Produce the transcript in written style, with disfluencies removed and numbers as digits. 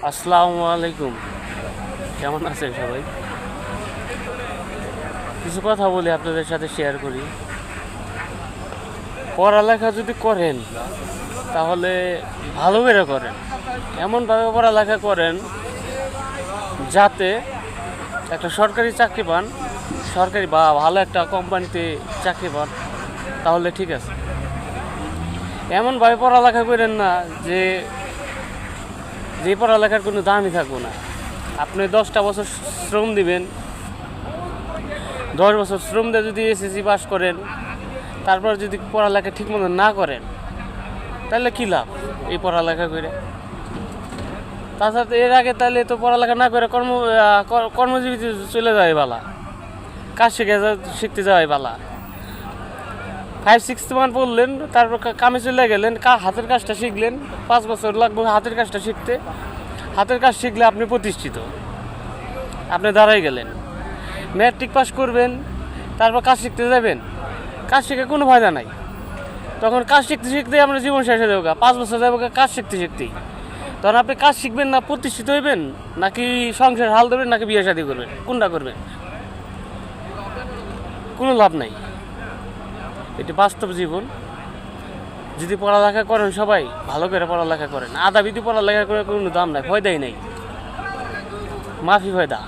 আসসালামু আলাইকুম। কেমন আছেন সবাই? কিছু কথা বলি, আপনাদের সাথে শেয়ার করি। পড়ালেখা যদি করেন তাহলে ভালো করে করেন, এমনভাবে পড়ালেখা করেন যাতে একটা সরকারি চাকরি পান, সরকারি বা ভালো একটা কোম্পানিতে চাকরি পান, তাহলে ঠিক আছে। এমনভাবে পড়ালেখা করেন না যে যে পড়ালেখার কোনো দামই থাকবো না। আপনি 10টা বছর শ্রম দিবেন, 10 বছর শ্রম দিয়ে যদি এসএসসি পাস করেন, তারপর যদি পড়ালেখা ঠিক মতো না করেন, তাহলে কী লাভ এই পড়ালেখা করে? তাছাড়া এর আগে তাহলে তো পড়ালেখা না করে কর্মজীবীতে চলে যায় বালা, কাজ শিখতে যাওয়াই বালা। 5-6 মান্থ পড়লেন, তারপর কামে চলে গেলেন, হাতের কাজটা শিখলেন, 5 বছর লাগবে হাতের কাজটা শিখতে। হাতের কাজ শিখলে আপনি প্রতিষ্ঠিত, আপনি দাঁড়াই গেলেন। ম্যাট্রিক পাস করবেন, তারপর কাজ শিখতে যাবেন, কাজ শিখে কোনো ফায়দা নাই। তখন কাজ শিখতে শিখতেই আপনার জীবন শেষ হয়ে যাবে, 5 বছর যাবে কাজ শিখতে শিখতেই। তখন আপনি কাজ শিখবেন না প্রতিষ্ঠিত হইবেন, নাকি সংসার হাল ধরবেন, নাকি বিয়ে শাদী করবেন? কোনটা করবেন? কোনো লাভ নাই। এটি বাস্তব জীবন। যদি পড়ালেখা করেন, সবাই ভালো করে পড়ালেখা করেন। আধা বিধি পড়ালেখা করে কোনো দাম নাই, ফয়দাই নাই, মাফি ফয়দা।